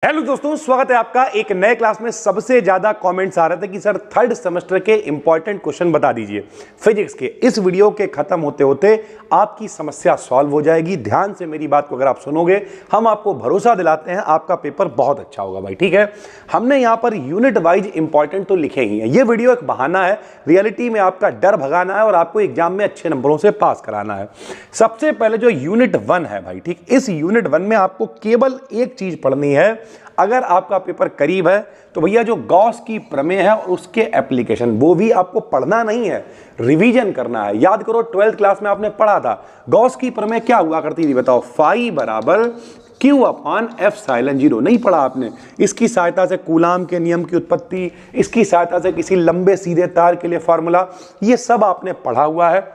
Hello दोस्तों, स्वागत है आपका एक नए क्लास में। सबसे ज्यादा कमेंट्स आ रहे थे कि सर थर्ड सेमेस्टर के इंपॉर्टेंट क्वेश्चन बता दीजिए फिजिक्स के। इस वीडियो के खत्म होते होते आपकी समस्या सॉल्व हो जाएगी। ध्यान से मेरी बात को अगर आप सुनोगे, हम आपको भरोसा दिलाते हैं आपका पेपर बहुत अच्छा होगा भाई। ठीक है, हमने यहां पर यूनिट वाइज इंपॉर्टेंट तो लिखे ही है। ये वीडियो एक बहाना है, रियलिटी में आपका डर भगाना है और आपको एग्जाम में अच्छे नंबरों से पास कराना है। सबसे पहले जो यूनिट 1 है भाई, ठीक, इस यूनिट 1 में आपको केवल एक चीज पढ़नी है। अगर आपका पेपर करीब है तो भैया जो गॉस की प्रमेय है और उसके एप्लीकेशन, वो भी आपको पढ़ना नहीं है, रिवीजन करना है। याद करो 12th क्लास में आपने पढ़ा था गॉस की प्रमेय क्या हुआ करती थी, बताओ। फाई बराबर Q अपान एप्सिलॉन 0। नहीं पढ़ा आपने? इसकी सहायता से कूलाम के नियम की उत्पत्ति, इसकी सहायता से किसी लंबे सीधे तार के लिए फॉर्मूला, ये सब आपने पढ़ा हुआ है।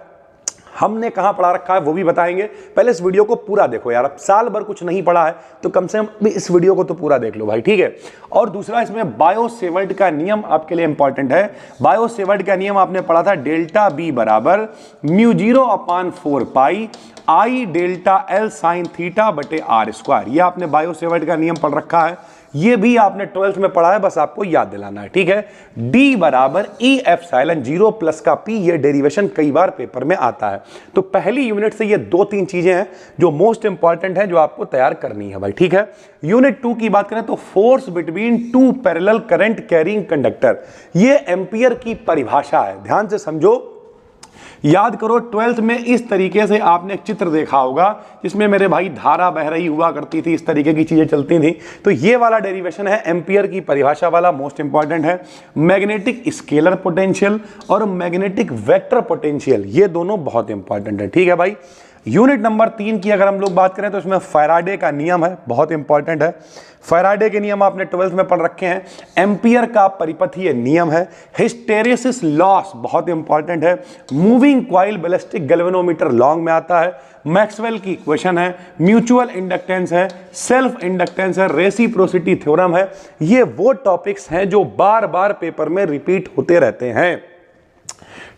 हमने कहां पढ़ा रखा है वो भी बताएंगे। पहले इस वीडियो को पूरा देखो यार, अब साल भर कुछ नहीं पढ़ा है तो कम से कम इस वीडियो को तो पूरा देख लो भाई, ठीक है। और दूसरा, इसमें बायो-सेवर्ट का नियम आपके लिए इंपॉर्टेंट है। बायो-सेवर्ट का नियम आपने पढ़ा था, डेल्टा बी बराबर म्यू 0 अपान 4 पाई आई डेल्टा एल साइन थीटा बटे आर स्क्वायर। ये आपने बायो-सेवर्ट का नियम पढ़ रखा है, ये भी आपने 12th में पढ़ा है, बस आपको याद दिलाना है, ठीक है। D बराबर E एप्सिलॉन 0 प्लस का P, ये डेरिवेशन कई बार पेपर में आता है। तो पहली यूनिट से ये 2-3 चीजें हैं जो मोस्ट इंपॉर्टेंट है, जो आपको तैयार करनी है भाई, ठीक है। यूनिट 2 की बात करें तो force between two parallel current carrying conductor, ये एम्पियर की परिभाषा है, ध्यान से समझो। याद करो 12th में इस तरीके से आपने एक चित्र देखा होगा जिसमें मेरे भाई धारा बह रही हुआ करती थी, इस तरीके की चीजें चलती थी। तो ये वाला डेरिवेशन है एम्पियर की परिभाषा वाला, मोस्ट इंपॉर्टेंट है। मैग्नेटिक स्केलर पोटेंशियल और मैग्नेटिक वेक्टर पोटेंशियल, ये दोनों बहुत इंपॉर्टेंट है, ठीक है भाई। यूनिट नंबर 3 की अगर हम लोग बात करें तो इसमें फैराडे का नियम है, बहुत इंपॉर्टेंट है। फैराडे के नियम आपने 12th में पढ़ रखे हैं। एम्पियर का परिपथीय नियम है। हिस्टेरेसिस लॉस बहुत इंपॉर्टेंट है। Moving coil ballistic galvanometer long में आता है। मैक्सवेल की इक्वेशन है। म्यूचुअल इंडक्टेंस है, सेल्फ इंडक्टेंस है, रेसिप्रोसिटी थ्योरम है। ये वो टॉपिक्स हैं जो बार बार पेपर में रिपीट होते रहते हैं,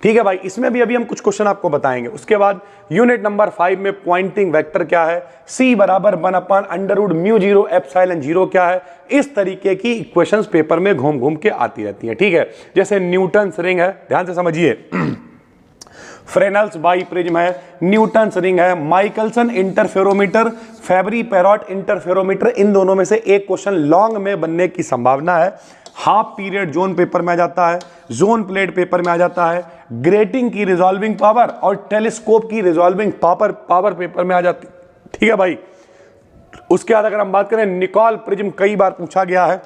ठीक है भाई। इसमें भी अभी हम कुछ क्वेश्चन आपको बताएंगे। उसके बाद यूनिट नंबर 5 में पॉइंटिंग वेक्टर क्या है, C बराबर 1 upon under root mu 0 epsilon 0 क्या है, इस तरीके की इक्वेशंस पेपर में घूम घूम के आती रहती है, ठीक है। जैसे न्यूटन्स रिंग है, ध्यान से समझिए। फ्रेनेल्स बाई प्रिज्म है, न्यूटन्स रिंग है, Michelson interferometer, Fabry Perot interferometer, इन दोनों में से एक क्वेश्चन लॉन्ग में बनने की संभावना है। हाफ पीरियड जोन पेपर में आ जाता है, जोन प्लेट पेपर में आ जाता है, ग्रेटिंग की रिजॉल्विंग पावर और टेलीस्कोप की रिजॉल्विंग पावर पेपर में आ जाती है, ठीक है भाई। उसके बाद अगर हम बात करें, निकोल प्रिज्म कई बार पूछा गया है,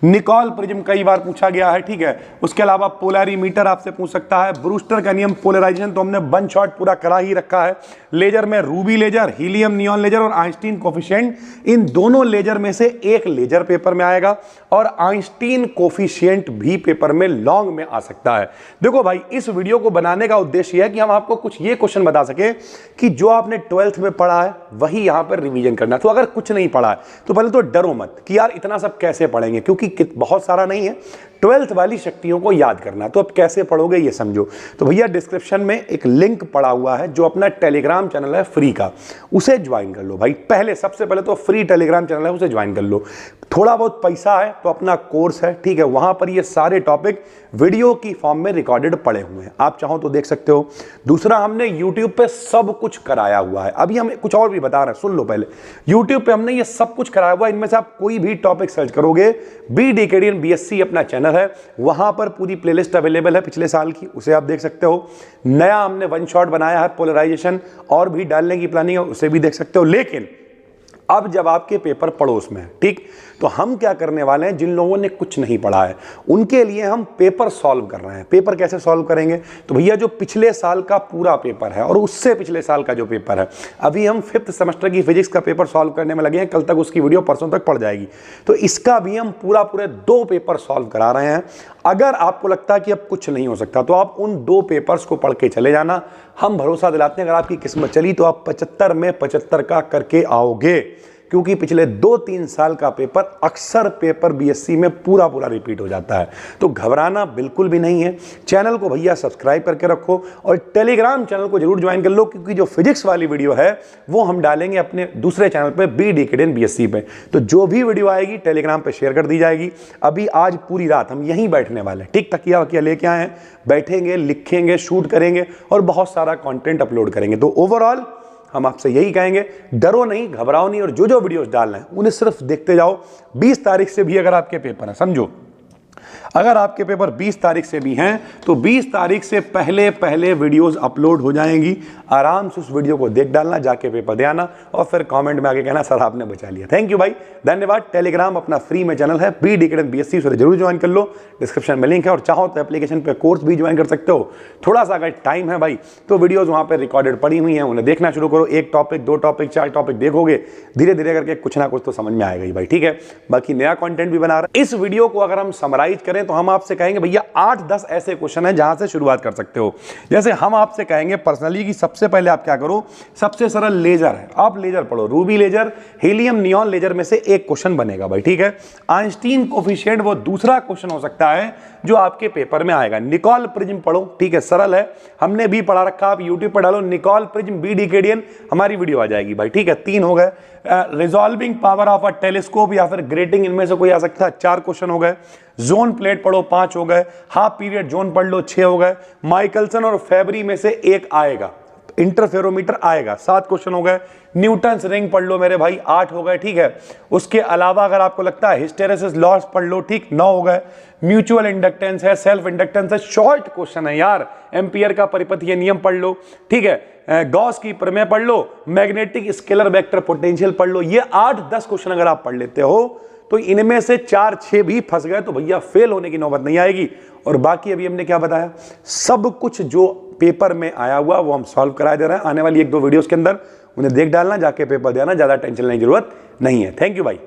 निकोल प्रिज्म कई बार पूछा गया है, ठीक है। उसके अलावा पोलैरीमीटर आपसे पूछ सकता है। ब्रूस्टर का नियम, पोलराइजेशन तो हमने वन शॉट पूरा करा ही रखा है। लेजर में ruby laser, helium neon laser और आइंस्टीन कोफिशिएंट, इन दोनों लेजर में से एक लेजर पेपर में आएगा और आइंस्टीन कोफिशिएंट भी पेपर में लॉन्ग में आ सकता है। देखो भाई, इस वीडियो को बनाने का उद्देश्य है कि हम आपको कुछ ये क्वेश्चन बता सके कि जो आपने 12th में पढ़ा है वही यहां पर रिवीजन करना। तो अगर कुछ नहीं पढ़ा है तो पहले तो डरो मत कि यार इतना सब कैसे पढ़ेंगे, क्योंकि बहुत सारा नहीं है। 12th वाली शक्तियों को याद करना, तो अब कैसे पढ़ोगे ये समझो। तो भैया डिस्क्रिप्शन में एक लिंक पड़ा हुआ है, जो अपना टेलीग्राम चैनल है फ्री का, उसे ज्वाइन कर लो भाई। पहले सबसे पहले तो फ्री टेलीग्राम चैनल है, उसे ज्वाइन कर लो। थोड़ा बहुत पैसा है तो अपना कोर्स है, ठीक है, वहां पर ये सारे टॉपिक वीडियो की फॉर्म में रिकॉर्डेड पड़े हुए हैं, आप चाहो तो देख सकते हो। दूसरा, हमने यूट्यूब पे सब कुछ कराया हुआ है। अभी हम कुछ और भी बता रहे हैं, सुन लो पहले। यूट्यूब पे हमने ये सब कुछ कराया हुआ है, इनमें से आप कोई भी टॉपिक सर्च करोगे, BDKDN BSc अपना चैनल है, वहां पर पूरी प्लेलिस्ट अवेलेबल है पिछले साल की, उसे आप देख सकते हो। नया हमने वन शॉट बनाया है, पोलराइजेशन और भी डालने की प्लानिंग है, उसे भी देख सकते हो। लेकिन अब जब आपके पेपर पड़ोस में है, ठीक, तो हम क्या करने वाले हैं, जिन लोगों ने कुछ नहीं पढ़ा है उनके लिए हम पेपर सॉल्व कर रहे हैं। पेपर कैसे सॉल्व करेंगे, तो भैया जो पिछले साल का पूरा पेपर है और उससे पिछले साल का जो पेपर है, अभी हम 5th सेमेस्टर की फिजिक्स का पेपर सॉल्व करने में लगे हैं। कल तक उसकी वीडियो, परसों तक पड़ जाएगी। तो इसका भी हम पूरे 2 पेपर सॉल्व करा रहे हैं। अगर आपको लगता है कि अब कुछ नहीं हो सकता तो आप उन 2 पेपर्स को पढ़ के चले जाना। हम भरोसा दिलाते हैं अगर आपकी किस्मत चली तो आप 75 में 75 का करके आओगे। क्योंकि पिछले 2-3 साल का पेपर अक्सर पेपर बीएससी में पूरा पूरा रिपीट हो जाता है। तो घबराना बिल्कुल भी नहीं है। चैनल को भैया सब्सक्राइब करके रखो और टेलीग्राम चैनल को जरूर ज्वाइन कर लो, क्योंकि जो फिजिक्स वाली वीडियो है वो हम डालेंगे अपने दूसरे चैनल पे बी डिकेड बीएससी पे। तो जो भी वीडियो आएगी टेलीग्राम पे शेयर कर दी जाएगी। अभी आज पूरी रात हम यहीं बैठने वाले हैं, ठीक, तकिया वकिया लेके आए हैं, बैठेंगे, लिखेंगे, शूट करेंगे और बहुत सारा कंटेंट अपलोड करेंगे। तो ओवरऑल हम आपसे यही कहेंगे, डरो नहीं, घबराओ नहीं और जो जो वीडियोस डालना है उन्हें सिर्फ देखते जाओ। 20 तारीख से भी अगर आपके पेपर है, समझो अगर आपके पेपर 20 तारीख से भी हैं तो 20 तारीख से पहले पहले वीडियोस अपलोड हो जाएंगी। आराम से उस वीडियो को देख डालना, जाके पेपर दे आना और फिर कमेंट में आके कहना सर आपने बचा लिया। थैंक यू भाई, धन्यवाद। टेलीग्राम अपना फ्री में चैनल है बी डिकेड बीएससी, उसे जरूर ज्वाइन कर लो, डिस्क्रिप्शन में लिंक है। और चाहो तो एप्लीकेशन पे कोर्स भी ज्वाइन कर सकते हो। थोड़ा सा अगर टाइम है भाई तो वीडियोज वहाँ पर रिकॉर्डेड पड़ी हुई हैं, उन्हें देखना शुरू करो। 1 टॉपिक 2 टॉपिक 4 टॉपिक देखोगे, धीरे धीरे करके कुछ ना कुछ तो समझ में आएगा ही भाई, ठीक है। बाकी नया कंटेंट भी बना रहा है। इस वीडियो को अगर हम समराइज करें तो हम आपसे कहेंगे भैया 8-10 ऐसे क्वेश्चन हैं जहां से शुरुआत कर सकते हो। जैसे हम आपसे कहेंगे पर्सनली कि सबसे पहले आप क्या करो, सबसे सरल लेजर है, आप लेजर पढ़ो, ruby laser, helium neon laser में से एक क्वेश्चन बनेगा भाई, ठीक है। आइंस्टीन कोफिशिएंट वो दूसरा क्वेश्चन हो सकता है जो आपके पेपर में आएगा। निकोल प्रिज्म पढ़ो, ठीक है, सरल है, हमने भी पढ़ा रखा, आप यूट्यूब पर डालो निकोल प्रिज्म बी डिकेडियन, हमारी वीडियो आ जाएगी भाई, ठीक है। 3 हो गए। Resolving power of a telescope या फिर ग्रेटिंग, इनमें से कोई आ सकता है, 4 क्वेश्चन हो गए। जोन प्लेट पढ़ो, 5 हो गए। हाफ पीरियड जोन पढ़ लो, 6 हो गए। माइकलसन और फेबरी में से एक आएगा, इंटरफेरोमीटर आएगा, 7 क्वेश्चन हो गए। न्यूटन्स रिंग पढ़ लो मेरे भाई, 8 हो गए, ठीक है। उसके अलावा अगर आपको लगता है हिस्टेरेसिस लॉस पढ़ लो, ठीक, 9 हो गए। म्यूचुअल इंडक्टेंस है, सेल्फ इंडक्टेंस है, शॉर्ट क्वेश्चन है यार, एम्पियर का परिपथीय नियम पढ़ लो, ठीक है। गॉस की प्रमेय पढ़ लो, मैग्नेटिक स्केलर वेक्टर पोटेंशियल पढ़ लो। ये 8-10 क्वेश्चन अगर आप पढ़ लेते हो तो इनमें से 4-6 भी फंस गए तो भैया फेल होने की नौबत नहीं आएगी। और बाकी अभी हमने क्या बताया, सब कुछ जो पेपर में आया हुआ वो हम सॉल्व करा दे रहे हैं आने वाली 1-2 वीडियोस के अंदर, उन्हें देख डालना, जाके पेपर देना, ज्यादा टेंशन लेने की जरूरत नहीं है। थैंक यू भाई।